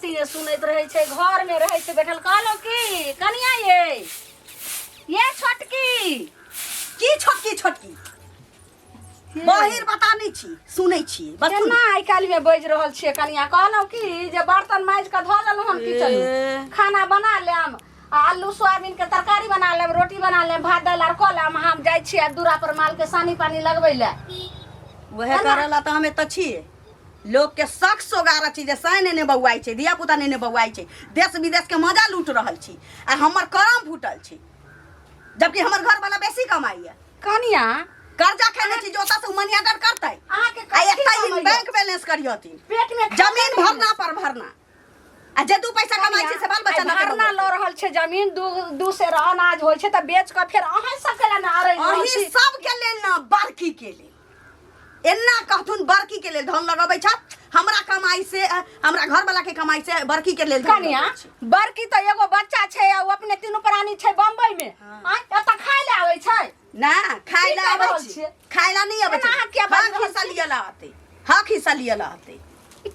हंसी सुनैत रहे छे घर में रहे छे बैठल कहलो की कनिया ये छोटकी की छोटकी छोटकी बाहिर बतानी छी सुनै छी बस केना आइ काल्हि में बज रहल छिए कनिया कहलो की जे बर्तन माज के धो लेलहुँ हम किचन में खाना बना लेम आलू सोयाबीन के तरकारी बना लेम रोटी बना लेम भात दाल आर क लेम हम जाय छिए दूरा पर माल के सानी पानी लगबै ले वहे करला त हमें त छिए लोग के शक सोगारा चीज साइन ने बौआई छे दिया पुता ने बौआई छे देश विदेश के मजा लूट रहल छी आ हमर करम फूटल छी जबकि हमर घर वाला बेसी कमाई है कनिया कर्जा खेने छी जोता से मनी ऑर्डर करतै अहाँ के आ एकटा इन बैंक बैलेंस करियथिन पेट में जमीन भरना पर भरना आ जे दू पैसा कमाई छे से बाल बच्चा न भरना ल रहल छे जमीन दू से अनाज होय छे त बेच के फिर अहाँ सब के ना आरे अही सब के लेल न बरकी के लेल एना कहथुन बरकी के लेल धन लगाबै छ हमरा कमाई से हमरा घर वाला के कमाई से बरकी के लेल कनिया बरकी त एगो बच्चा छे आ अपने तीनों प्राणी छे बम्बई में आ एत खाय ले आवे छे ना खाय ले आवे छे खाय ला नहीं आवे छे हां खिसा लिया लाते हां खिसा लिया लाते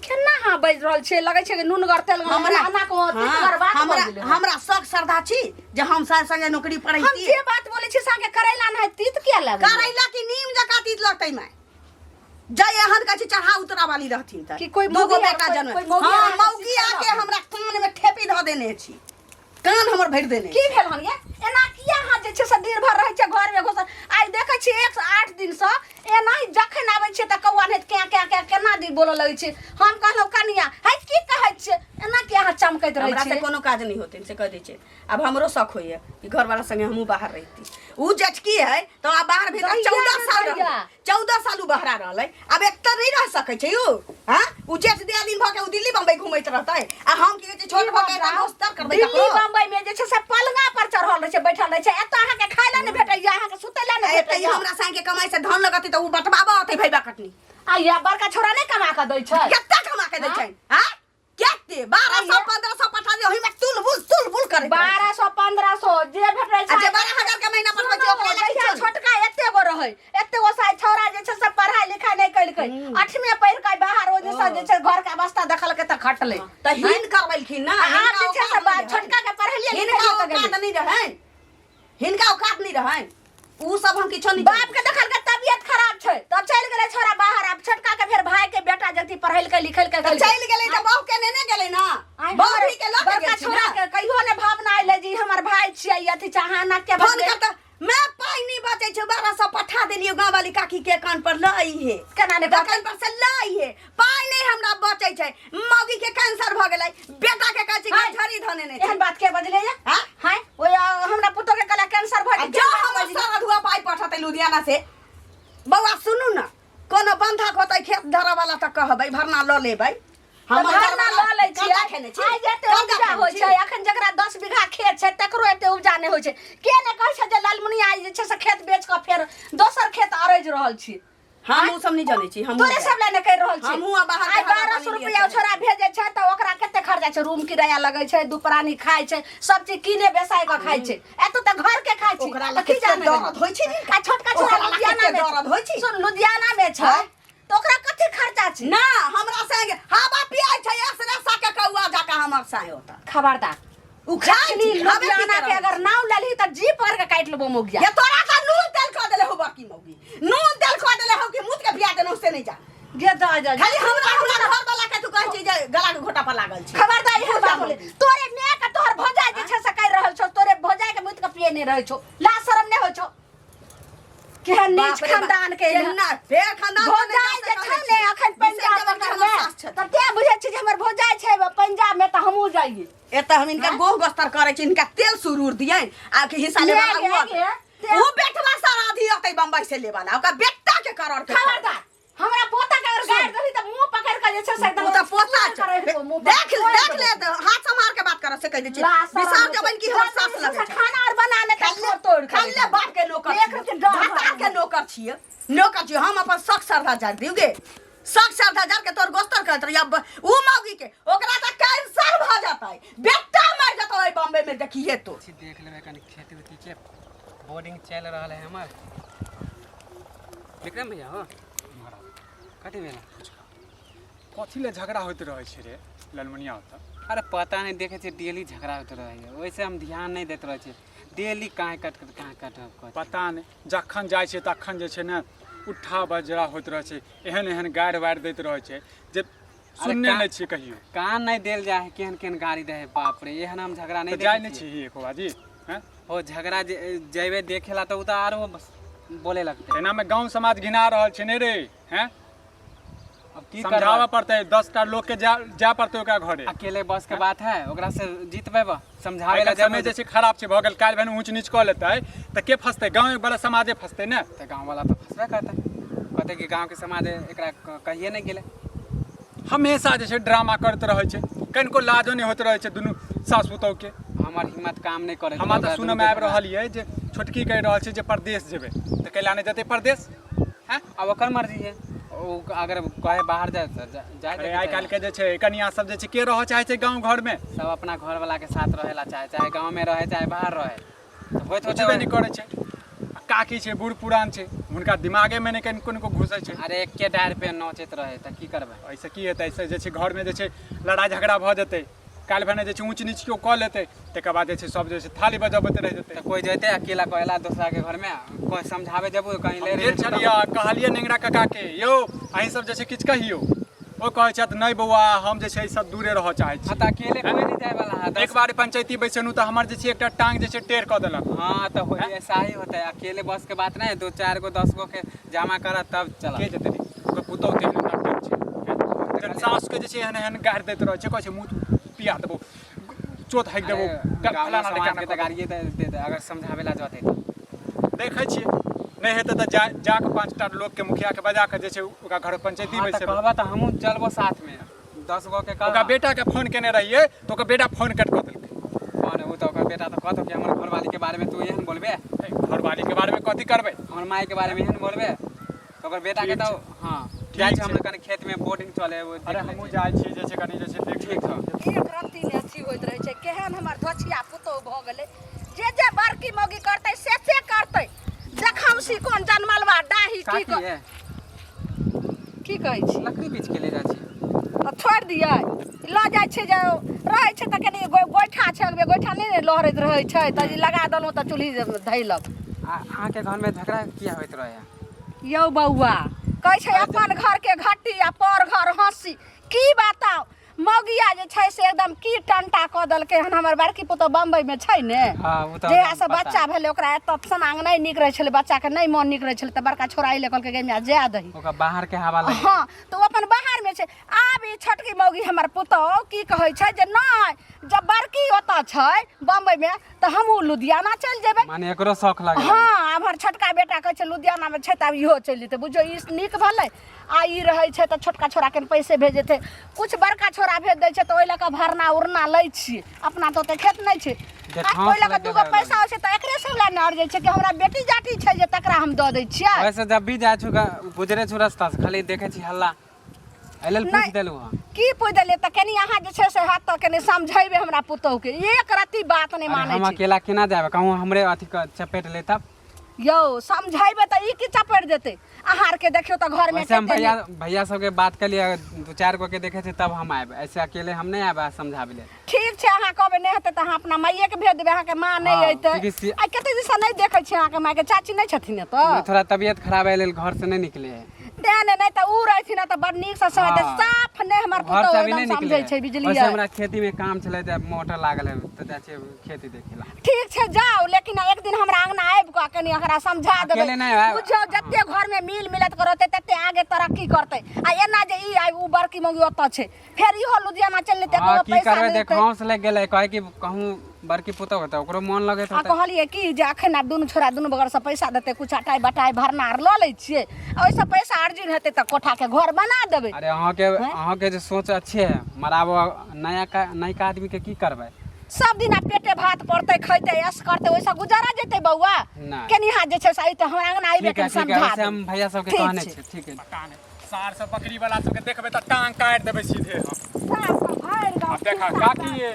केना हां बज रहल छे लगे छे नूनगर तेल हमरा खाना को तीनगर बात बोल हमरा शौक श्रद्धा छी जे हम संगे नौकरी पढ़ै हम जे बात बोले छी संगे करैला न तीत के लगे करैला की नीम जका तीत लगतै मैं जय एहन का चढ़ा उतरा वाली रहथिन त कि कोई दूगो बेटा जन्म हां मौगी आके हमरा कान में ठेपी ध देने छी कान हमर भर देने की भेल हन ये एना किया हां जे छे से दिन भर रहै छे घर में घुसल आइ देखै छी 108 दिन से एना ही जखन आबै छे त कौआ ने क्या केना दी बोल लगै छे हम कहलो कनिया है की कहै छे एना के हां चमकैत रहै छे हमरा से कोनो काज नहीं होते से कह दै छे अब हमरो शौक होय कि घर वाला संगे हमहु बाहर रहिती उ जटकी है तो आ बाहर भीतर 14 साल 14 साल बहरा रहलै अब एक नहीं रह सकै छे यौ हां उ जेठ दिया दिन भ के उ दिल्ली बम्बई घुमैत रहतै आ हम की छे छोट भ के दोस्तर करबै दिल्ली बम्बई में जे छे से पलंगा पर चढ़ल रहे छे बैठल रहे छे एत अहाँ के खाय ला नहीं भेटै या अहाँ के सुतै ला नहीं भेटै हमरा संगे कमाई से धन लगती त उ बटबाबा होतै भैबा कटनी आ या बड़का छोरा नहीं कमा के दै छे केत्ता कमा के दै छै हां केत्ते 1200 1500 पठा दे ओहि में तुलबुल करे 1200 1500 जे भेटै छै जे 12000 के महीना पठबै छै ओकरा देखिया छोटका एते गो रहै एते गो साइ छौरा जे छै सब पढ़ाई लिखाई नहीं कइलकै 8वीं पढ़ के बाहर ओ जे छै घर के अवस्था देखल के त खटले त हिन करबैलखिन ना हिनका जे छै से छोटका के पढ़लिए हिनका औकात नहीं रहै हिनका औकात नहीं रहै उ सब हम किछो नहीं बाप के देखल के तबियत खराब छै त चल गेलै छोरा बाहर अब छोटका के फिर भाई के बेटा जति पढ़ल के लिखल के चल गेलै त बहु के नेने गेलै ना बहु के लग बड़का छोरा के कहियो ने भावना आइले जी हमर भाई छियै अथि चाहाना के फोन करता मैं पाई नहीं बचे छ 1200 पठा देलियो गांव वाली काकी के कान पर लई है केना ने कान पर से लई है पाई नहीं हमरा बचे छै मौगी के कैंसर भ गेलै बेटा के कहै छै झड़ी धने नहीं एहन बात के बजले या हां हां ओ हमरा पुतो के कला कैंसर भ गेल जो हम सारा धुआ पाई पठाते लुधियाना से बौआ सुनू ना कोनो बंधक होतै खेत धरा वाला त कहबै भरना ल लेबै हम भरना ल लै छी आइ जेते उपजा होय छै अखन जकरा 10 बीघा खेत छै तकरो एते उपजा नै होय छै के ने कहै छै जे लालमुनि आइ जे छै से खेत बेच के फेर दोसर खेत अरैज रहल छी हम उ सब नहीं जानै छी हम तोरे सब ले ने कह रहल छी हमहु बाहर आइ 1200 रुपया छोरा भेजे छै त ओकरा कते खर्चा छै रूम किराया लगै छै दू प्राणी खाय छै सब चीज किने बेसाय के खाय छै एत त घर के खाय छै ओकरा की जाने दर्द होय छै आ छोटका छोरा लुधियाना में दर्द होय छै सुन लुधियाना में छै तो ओकरा कते खर्चा छै ना हमरा संगे हवा पियाय छै एकसरा के कौआ जाका हमर साय होता खबरदार उ खाली लुधियाना के अगर नाव लेली त जी पर के काट लेबो मोगिया ये तोरा का नून तेल खा देले हो बाकी मौगी नून तेल खा देले हो कि मुत के पिया देनो से नहीं जा गे जा खाली हमरा घर वाला के तू कहै छी जे गला के घोटा पर लागल छी खबरदार ये बात बोले तोरे ने के तोहर भौजाई जे छै से कह रहल छौ तोरे भौजाई के मुत के पिए नहीं रहै छौ ला शरम नहीं हो छौ केहन नीच खानदान के ना फेर खानदान भौजाई जे छै ने अखन पंजाब में त ते बुझै छी जे हमर भौजाई छै पंजाब में त हमहु जाइए एत हम इनका गोह गस्तर करे छी इनका तेल सुरूर दियै आ के हिस्सा ले वाला वो बेटवा सारा धी होतै बम्बई से ले वाला ओका बेटा के करोड़ के खबरदार हमरा पोता के अगर गाड़ दही त मुंह पकड़ के जे छै से एकदम त पोता देख ले हाथ से मार के बात कर से कह दे छी विशाल जबन की हमर सास लगे खाना और बनाने के तोड़ खाली ले बाप के नौकर भता के नौकर छिए नौकर छी हम अपन शौक श्रद्धा जान दिउगे शौक श्रद्धा जान के तोर गोस्तर करत रही अब उ मौगी के ओकरा त कैंसर भ जाता है बेटा मर जाता है बॉम्बे में देखिए तो देख लेबे कनी खेती वेती के बोर्डिंग चल रहल है हमर विक्रम भैया हो कथी भेल कथी ले झगड़ा होइत रहै छै रे ललमुनिया होता। अरे पता नहीं देखे छे डेली झगड़ा होते रहे वैसे हम ध्यान नहीं देते रहे छे डेली कहाँ कट पता नहीं जखन जाइ छै तखन जे छै ने उठा बजरा होइत रहे छै, एहन एहन गारि वारि दैत रहे छै जे सुनने नहीं छी कहियो। कान नहीं देल जाए है केहन केहन गाड़ी दे बाप रे एहन हम झगड़ा नहीं जाय नहीं छी एको बाजी हैं हो झगड़ा जेबे देखेला तो उता आरो बोले लगते एना में गांव समाज घिना रहल छै ने रे हैं। अब की समझावा पड़ते 10 टा लोग के जा पड़ते ओकरा घरे। अकेले बस के बात है ओकरा से जीतबे समझावे ला समय जैसे खराब छै भ गेल काल भेन ऊंच नीच क लेतै त के फसतै गांव वाला समाजे फसतै ने। तो गांव वाला तो फसबे करता कहते कि गांव के समाज एकरा कहिए नहीं गेले हमेशा जे छै ड्रामा करते रहे छै, कनिको लाजो नहीं होत रहे छै दुनू सास पुतौह के। हमार हिम्मत काम नहीं करे हमरा त सुन में आबि रहल ये जे छोटकी कह रहल छै जे परदेश जेबै त कैला नहीं जते परदेश हैं। अब ओकर मर्जी है ओ अगर कहे बाहर जाए तो जाए। आइ काल के जे छै कनिया सब जे छै के रह चाहे छै गांव घर में, सब अपना घर वाला के साथ रहेला चाहे चाहे गांव में रहे चाहे बाहर रहे तो होइत होते होबे नहीं करे छै। काकी छै बूढ़ पुरान छै हुनका दिमागे में नहीं कनिको घुसे छै। अरे एक के डायर पे नोचैत रहे त की करबे ऐसे की हेतै, ऐसे जे छै घर में जे छै लड़ाई झगड़ा भ जेतै, काल भने जे छै ऊंच नीच केओ क लेतै तकर बाद जे छै सब जे छै थाली बजाबैत रह जेतै। तो कोई जैते अकेला कहला दूसरा के घर में कोई समझावे जबू कहीं ले ढेर छलिया कहलिए नेंगरा काका के यौ अहीं सब जे छै किछ कहियो ओ कहै छथि नहीं बौआ हम जे छै सब दूरे रह चाहै छी। हाँ तो अकेले कोई नहीं जाए वाला है एक बार पंचायती बैसनु त हमर जे छै एकटा टांग जे छै टेढ़ क देलक। हाँ तो ऐसा ही होता है अकेले बस के बात नहीं 2-4 गो 10 गो के जमा करा तब चला के जेतै ओकर पुतौह तेहन नाटक छै। जन सास के जे छै एहन एहन गारि दैत रहै छै, कहै छै मुंह पिया देबो चोट हाइक देबो फलाना समाज के त गाड़िए दे अगर समझावे ला जाते देखै छियै नहीं हेतै त जाके 5 टा लोग के मुखिया के बजा के जे छै ओकरा घर पंचायती में से कहबा त हमहू चलबो साथ में 10 गो के ओकरा बेटा के फोन केने रहिए तो ओकर बेटा फोन कट क देलकै। कौन वो तो ओकर बेटा तो कहतो कि हमर घरवाली के बारे में तू एहन बोलबे घरवाली के बारे में कथी करबै, हमर माई के बारे में एहन बोलबे तो ओकर बेटा के तो हां जाय छै हमर कने खेत में बोर्डिंग चले वो अरे हमहू जाइ छी जे छै कनी जे छै देख ठीक छ एक रत्ती ने अच्छी होइत रहे छै केहन हमर धोछिया पुतौह भ गेलै जे बड़की मौगी करतै से करतै। जखम सी कोन जनमलवा डाही की कहै छी लकड़ी बीच के ले जा छी त छोड़ दियै ल जाइ छै जे रहै छै त कनी गोइठा छै गोइठा नहीं लहरैत रहै छै त लगा देलहुँ त चूल्ही धैलक। अहाँ के घर में झगड़ा किया होइत रहे यौ बौआ कहै छै अपन घर के घट्टी आ पर घर हंसी की बताओ मौगिया जे छै से एकदम की टंटा क देलकै हन। हमर बड़की पुतौह बम्बई में छै ने जहिया से बच्चा भेलै ओकरा एतऽ समांग नहीं नीक रहै छलै, बच्चा के नहीं मन नीक रहै छलै त बड़का छोरा आइले कहलकै गे मिया जाय दही ओकर बाहर के हवा लगे। हाँ तो अपन बाहर में छै। आब ई छोटकी मौगी हमर पुतौह की कहै छै जे नहीं जब बड़की ओतऽ छै बम्बई में त हमहू लुधियाना चल जेबै। माने एकरो शौक लागे हाँ हमर छोटका बेटा कहै छै लुधियाना में छै त अब इहो चल जेतै बुझो ई नीक भेलै। आ ई रहै छै त छोटका छोरा के पैसे भेजेतै कुछ बड़का छोरा भेज दै छै त ओइ ल के भरना उरना लै छियै अपना तो खेत नहीं छै ओइ ल के दूगो पैसा होइ छै त एकरे से ला न जाइ छै कि हमरा बेटी जाटी छै जे तकरा हम द दै छियै। वैसे जब भी जाय छु गुजरे छु रास्ता से खाली देखे छी हल्ला एलल पूछ देलु हां की पूछ देलिए त कनी अहाँ जे छै से हाथ त कनी समझैबे हमरा पुतौह के एक रत्ती बात नहीं मानै छै। हम अकेला केना जाबे कहूं हमरे अथी चपेट ले तब यौ समझैबे त ई की चपेट देतै आहार के देखियो त घर में हम भैया सब के बात कर लिया 2-4 गो के देखे थे तब हम आए ऐसे अकेले हम नहीं आबे समझाबे ले। ठीक छै अहाँ कहबे नहीं हेतै त अहाँ अपना माइये के भेज देबै अहाँ के मां नहीं अइतै आ कते दिन से नहीं देखै छी अहाँ के मां के चाची नहीं छथिन त थोड़ा तबीयत खराब है घर से नहीं निकले है नहीं त उ रहथिन त बड़ नीक से समय साफ ने हमर पुतौह एकदम समझै छै बिजली है। हमरा खेती में काम चले त मोटर लागल है त जाय छै खेती देखेला। ठीक छै जाओ लेकिन एक दिन हमरा अंगना आबि क कनी एकरा समझा देबै बुझो जत्ते घर में मिल मिलत करते तत्ते आगे तरक्की करते आ एना जे ई आई उ बड़की मौगी ओत छै फेर इहो लुधियाना चल लेते तो पैसा की करे देख हौस ले गेले कहे कि कहूं बड़की पुतौह त ओकरो मन लगे त कहलिए कि जे अखन आब दुनू छोरा दुनू बगल से पैसा देते कुछ अटाई बटाई भरना आर ल लै छियै ओइसे पैसा अर्जिन हेतै त कोठा के घर बना देबै। अरे अहाँ के जो सोच अच्छे है मराबो नया आदमी के की करबै सब दिन पेटे भात पड़ते खैते ऐस करते वैसा गुजारा जेते बउआ केनी हाथ जे छै से त हमरा अंगना आइबे के समझा दे हम भैया सब के कहने छै ठीक है। सार सब बकरी वाला सब के देखबे त टांग काट देबै सीधे हम सार सब भाई गांव अब देखा काकी ये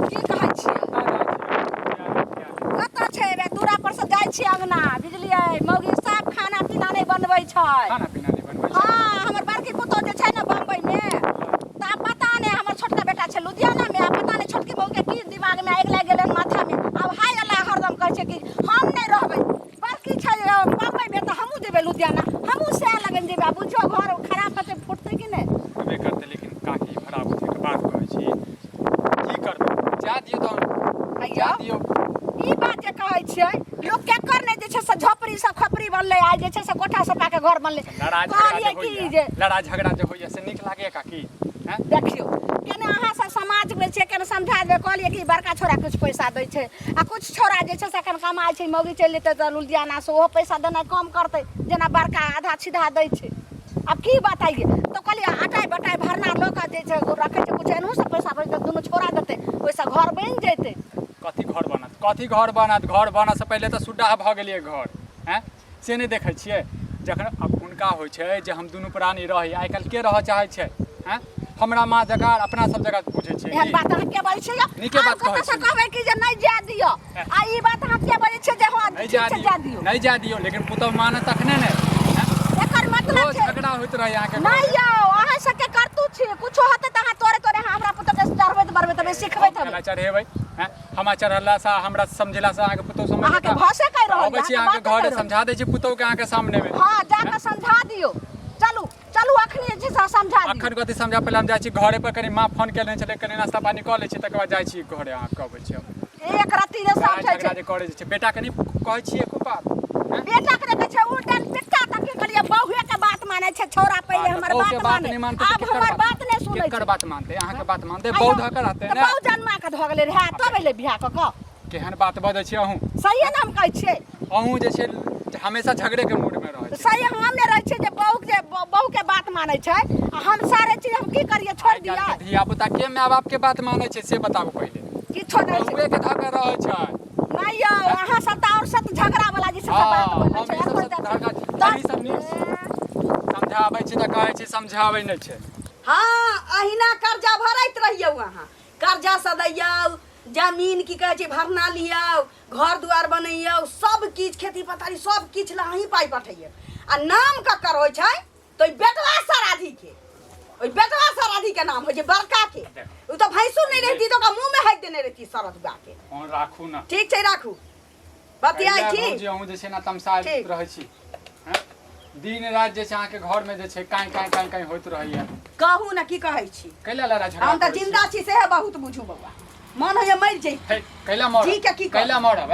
की कहै छी कत छै बे दूरा पर से जाय छी अंगना बुझलियै मौगी सब खाना पीना नहीं बनबै छै खाना पीना नहीं बनबै हां हमर बड़की पुतौह जे छै ने बम्बई में ता पता नहीं हमर छोटका बेटा घर बनले कहलिए कि जे लड़ाई झगड़ा जे होइए से नीक लागे काकी हैं देखियो केने अहाँ सब समाज में छै केने समझा दे कहलिए कि बड़का छोरा कुछ पैसा दै छै आ कुछ छोरा जे छै से एखन कमाइ छै मौगी चलि जेतै तऽ लुधियाना से ओहो पैसा देनाइ कम करतै जेना बड़का आधा सीधा दै छै अब की बताइए तो कहलिए हटाई बटाई भरना लोग जे छै रखे छै कुछ एनहु से पैसा भेज दुनू छोरा देतै ओइसा घर बनि जैतै कथी घर बनत घर बनऽ से पहिले तऽ सुड्डा भऽ गेलियै घर हैं से नहि देखै छियै जखन अब हुनका होइ छै जे हम दुनू प्राणी रही आइ काल्हि के रहऽ चाहै छै हैं हमरा माँ जगह अपना सब जगह बुझै छै एहन बात अहाँ के बाजै छियै नीके बात कहै छी कहबै कि जे नहि जा दियो आ ई बात अहाँ के बाजै छियै जे हां नहीं जा दियो लेकिन पुतौह माने तखने ने एकर मतलब छै झगड़ा होइत रहे अहाँ के नहीं यौ अहाँ सबके करतू छी कुछो होतै त अहाँ तोरे हमरा पुतौह के चढ़बै त बरबै त सिखबै त केना चढ़ेबै हैं हमरा चढ़ला से हमरा समझला से अहाँ के पुतौह समझ अहाँ के भाषा कहि रहल अबै छी अहाँ के घरे समझा दै छी पुतौह के अहाँ के सामने में हां जाके समझा दियो चलू अखनी जे समझा दियो अखन कथी समझा पहिले हम जाइ छी घरे पर कनी माँ फोन केने छलै कनी नाश्ता पानी कऽ लै छी तकर बाद जाइ छी घरे अहाँ कहबै छी एक रत्ती जे समझै छै जे करे छै बेटा कनी कहै छी एको बात बेटा के कहै छै उल्टन पिट्टा तक की करिए बहुए के बात मानै छै छोरा पहिले हमर बात माने अब हमर बात नै सुनै छै केकर बात मानते अहाँ के बात मानते बहु धकर रहते ने बहु जन्मा के ध गेलै रे तब एले बियाह क केहन बात बजै छी अहूँ सही नाम कहै छियै अहूँ जे छै हमेशा झगड़े के मूड में रहै छै सही हम ने रहै छै जे बहु के बात मानै छै हम सारे चीज हम की करिए छोड़ दिया धिया पुता के माय बाप के बात मानै छै से बताबू पहिले की छोड़ै छै बहुए के धकर रहै छै नहीं यौ अहाँ सब त और सब झगड़ा वाला जी सब बात बोलै छै हम सब नीक समझाबै छी त कहै छी समझाबै नै छै हाँ अहिना कर्जा भरैत रहियौ अहाँ कर्जा से दैयौ जमीन की कहै छै भरना लियौ घर दुआर बनैयौ सब किछ खेती पथारी सब किछ ला अहीं पाइ पठैयौ आ नाम ककर होइ छै तो बेटवा सराधी के ओइ बेटवा सराधी के नाम होइ छै बड़का के उ तो भैंसुर नहीं रहती तो का मुंह में हाथ देने रहती सरदुआ के फोन राखू ना ठीक छै राखू बतियाई छी जे अहूँ जे छै ना तमसाइत रहै छी हैं दिन रात जे छै अहाँ के घर में जे छै काई होइत रहैया कहू ना की कहै छी कैला लड़ा झगड़ा हम त जिंदा छी से बहुत बुझू बौआ मन होइए मरि जइतै कैला मर जी के की कैला मरब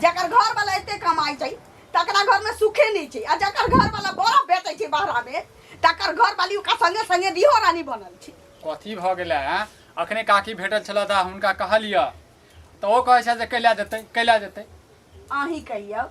जकर घर वाला एते कमाई छै तकरा घर में सुखे नहीं छै आ जकर घर वाला बड़ा बेचै छै बाहरा में तकर घर वाली ओकरा संगे संगे बिहो रानी बनल छै कथी भ गेलै हैं अखने काकी भेटल छला त हुनका कहलिया त ओ कहै छै जे कैला जेतै अहीं कहियौ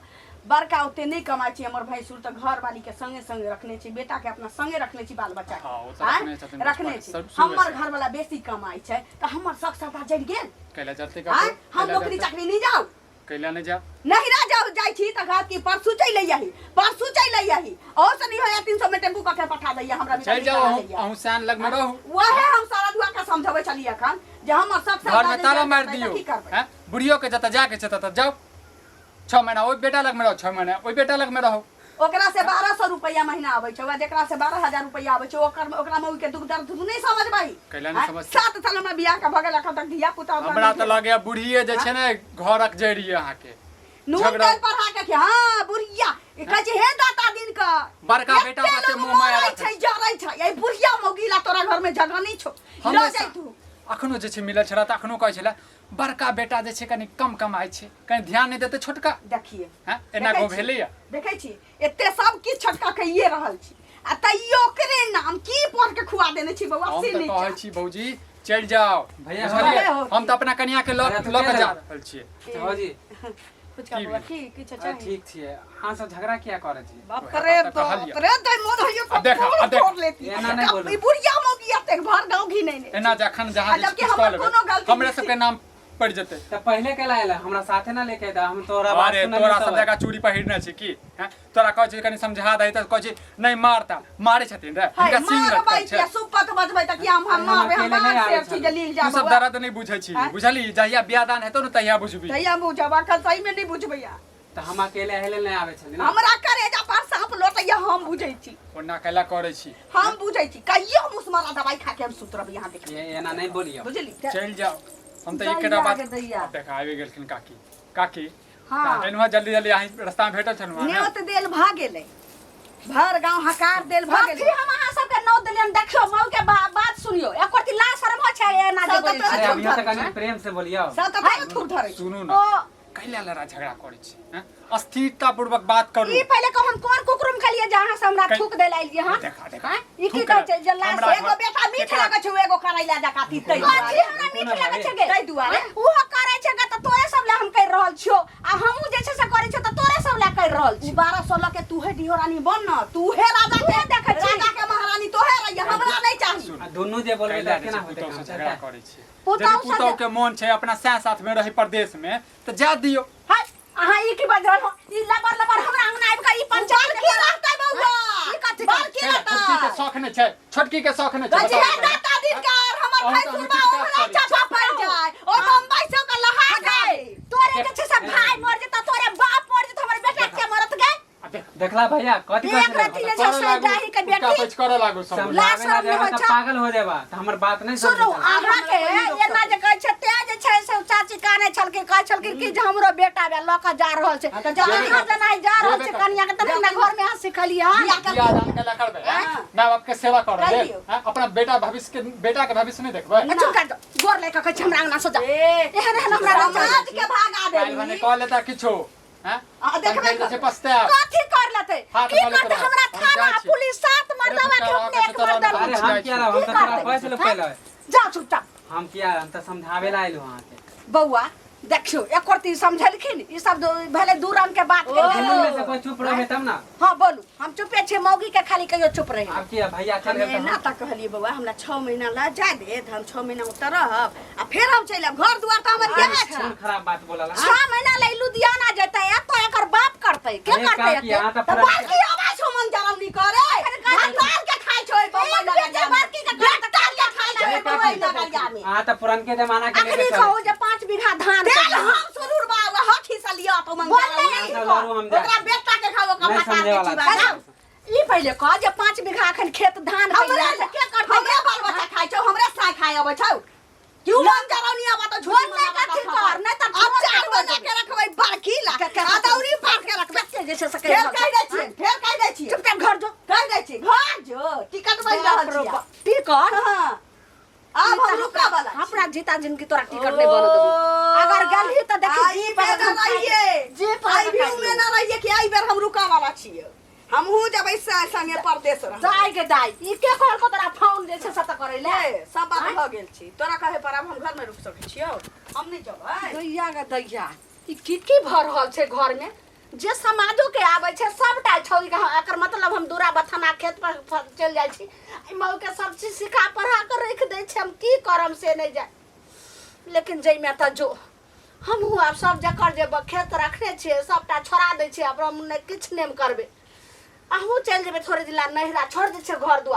बड़का ओते नहीं कमाई छै हमर भैंसुर त घर वाली के संगे संगे रखने छै बेटा के अपना संगे रखने छी बाल बच्चा के रखने छी हमर घर वाला बेसी कमाई छै त हमर शक सता जड़ गेल कैला जते हम नौकरी चाकरी नहीं जाऊ कैला नहीं जा नहिरा जाऊ जाइ छी त घर की परसू चल आही और से नहीं होया 300 में टेम्पू के पठा दैया हमरा चल जाओ अहूँ सान लग में रहू वहे हम सारा दुआ के समझाबै छलिए अखन जे हमर शक सता घर में ताला मार दियो हैं बुढ़ियो के जता जाके छै तता जाओ 6 महीना ओइ बेटा लग में रहो 6 महीना ओइ बेटा लग में रहो ओकरा से 1200 रुपया महीना आबै छै जेकरा से 12000 रुपया आबै छै ओकरा मौगी के दुख दर्द तू नहीं समझबै कैला नहीं समझ 7 साल में बियाह का भगल अखन तक धिया पुता हमरा त लगे बुढ़िए जे छै ने घरक जड़ी अहाँ के नून तेल पढ़ा के हां बुढ़िया कहै छै हे दाता दिन का बड़का बेटा कते मुंह माया छै जरै छै ए बुढ़िया मौगी ला तोरा घर में जगह नहीं छौ ल जाइ तू अखनो जे छै मिलल छला त अखनो कहै छला बड़का बेटा जे छै कनी कम कमाई छै कनी ध्यान नहीं देते छोटका देखिए हैं एना गो भेलैया देखै छी एते सब की छोटका कहिए रहल छी आ तइयो ओकरे नाम की पढ़ के खुआ देने छी बौआ हम से त नहीं कहै छी भौजी चल जाओ भैया हम त अपना कन्या के ल के जा रहल छियै भौजी कुछ का बौआ की चाचा ठीक छियै अहाँ सब झगड़ा किया करै छी बाप रे दई मोन होइयो अब देख लेती एना नहीं बोलू ई बुढ़िया मौगी एते भर गांव घी नहीं एना जखन जहां जबकि कुछ हमर कह कोनो लेबै गलती हमरे सब के नाम पड़ जेतै त पहले केला आइला हमरा साथे ना लेके दा हम तोरा बात अरे सुनलियै तोरा सब तब जगह चूड़ी पहिरने छै की हैं तोरा कहै छै कनी समझा दही त कहै छै नहीं मारता मारे छथिन रे इनका सिंग रखै छै सुपत बजबै त कि हम मारबे हम बाहर से चीज लील जा तू सब दर्द नहीं बुझै छी बुझली जहिया बियाह दान हेतौ न तहिया बुझबी तहिया बुझबा का सही में नहीं बुझबै या त हम अकेले हेले नहीं आवे छली ना हमरा करेजा पर सांप लोटैया हम बुझै छी ओना कैला करै छी हम बुझै छी कहियो मुसमारा दवाई खा के हम सुतरब यहां देख ये एना नहीं बोलियो बुझली चल जाओ हम त एकटा बात देखा आबे गेलखिन काकी हां एनवा जल्दी आई रास्ता में भेटल छनु नेवत देल भ गेलै भर गांव हकार देल भ गेलै फिर हम अहाँ सबके नौ दिलियन देखियो मौ के बात सुनियो एक ला शर्म छै ए ना जे बोलै अरे अभी तक कनी प्रेम से बोलियो सब त थूर धरै सुनू ना कैला लड़ा झगड़ा करै छी हैं स्थिरता पूर्वक बात करू ई पहले को हम कोन कुकुरम खेलिए जहां से हमरा थूक दे लाइलिए हां देखा देखा हैं ई की कहै छै जल्ला हमरा से एगो बेटा मीठ लगै छै एगो करैला जका तीतै कथी हमरा मीठ लगै छै गे तै दुआरे ओहो करै छै गे त तोरे सब ले हम कहि रहल छियो आ हमहू जे छै से करै छियो त तोरे सब ले कहि रहल छी 12-16 के तूहे डिहोरानी बन न तूहे राजा के देखै छी राजा के महारानी तोहे रहिए हमरा नहीं चाहिए आ दुनू जे बोलबे कैला त केना होतै पुतौ से झगड़ा करै छी पुतौ यदि पुतौ के मन छै अपना साथ में रही प्रदेश में त जा दियो है अहाँ ई की बाज रहल हो ई लबर हमरा अंगना आबि के ई पंचायत के रहतै बौआ ई कथी बाल के छोटकी के शौक नहीं छै छोटकी के शौक नहीं छै गजे बताओ। दाता दिनकार हमर अहूँ भाई तऽ सुनबा अनुचित ओकरा काज चापा पड़ जाए ओ बम्बई से के लहा जाए तोरे के छै से भाई मर जेता तोरे बाप मर जेता हमर बेटा के मरत गए अबे देखला भैया कथी एक रति ले करे से लागू जाही के कुत्ता बेटी पैच करे लागू सब समझावे ना लाश जाबा सब त में पागल हो जाबा त हमर बात नहीं सुनो समझ अहाँ के एना जे कहै छै ते जे छै से चाची काने छलके कहै छलखिन कि जे हमरो बेटा बे ल के जा रहल छै तऽ जा जहाँ जना जा रहल छै कन्या के तने हमरा घर में आ सिखलिए हां बियाह दान के ला करबे माय बाप के सेवा करबे अपना बेटा के भविष्य नहीं देखबे चुप कर दो गोर लेके कहै छै हमरा अंगना से जा एहन एहन हमरा समाज के भागा काल भने देली कह लेता किछो हैं देखबे देखबे से पछताए कथी कर लेते हाथ की धो लेते करते हमरा हम थाना जाइ छी। पुलिस सात मर्दवा के अपने एक मर्दवा अरे हम किया हम त तोरा पैसे लो पहले जा चुपचाप हम किया हम त समझावे ला आइलो हां के बउआ देखियो एक रति समझलखिन ई सब भले दू रंग के बात के दुनू में से कोई चुप रहे तब ना हां बोलू हम चुपे छे मौगी के खाली कहियो चुप रहे अब किया भैया चल हमें ना तक कहलिए बउआ हमरा 6 महीना ला जा दे त हम 6 महीना उतर रहब आ फिर हम चलब घर दुआर त हमर ये छै कौन खराब बात बोलला 6 महीना ले लुधियाना जते या तो एकर बाप करते के अरे करते का किया एते? त त बाकी आवाज हो मन जरम नी करे भंडार के खाइ छै बम्बई लगा जा बाकी के बेटा के खाइ छै बम्बई लगा जा में हां त पुरान के जमाना के अखनी लेके चल कहू जे 5 बीघा धान के तेल हम सुरूर बाबा हठी से लिया तो मन बोल नहीं, ओकरा बेटा के खाओ का नहीं पता समझे वाला के था। ई पहले कह जे 5 बीघा अखन खेत धान हमरा के के करते हमरे बाल बच्चा खाइ छौ हमरे साय खाय अबै छौ क्यों मन जरौनिया बात झूठ बोल नहीं कथी कर नहीं त अब चार बजा के रखबै बाकी ला आ दौरी पार के रखबै बच्चे जैसे सके फेर कह दै छी फेर कह दै छी चुपचाप घर जो कह दै छी घर जो टिकट बन रहल छी टिकट हां अब हम रुका वाला अपना जीता जिंदगी तोरा टिकट नहीं बन देबो अगर गलही त देखी जी पे न रहिए जी आई भी में न रहिए कि आई बेर हम रुका वाला छियै हमहू जब ऐसे संगे परदेश रह जाय के दाई ई के कहल को तोरा फोन जे छै सत करे ले ले सब बात भ गेल छी तोरा कहे पर अब हम घर में रुक सकै छियौ हम नहीं जबै दैया गे दैया ई की भर रहल छै घर में जे समाजो के आबै छै सबटा छौरी के एकर मतलब हम दूरा बथना खेत पर चल जाइ छी ई मौ के सब चीज सिखा पढ़ा कर रख दै छै हम की करम से नहीं जाय लेकिन जई में त जो हम अब सब जकर जे खेत रखने छियै सबटा छोड़ा दै छियै अब हम नहीं किछ नेम करबे अहूँ चल जेबै थोड़े दिन ला नहिरा छोड़ दै छै घर दुआर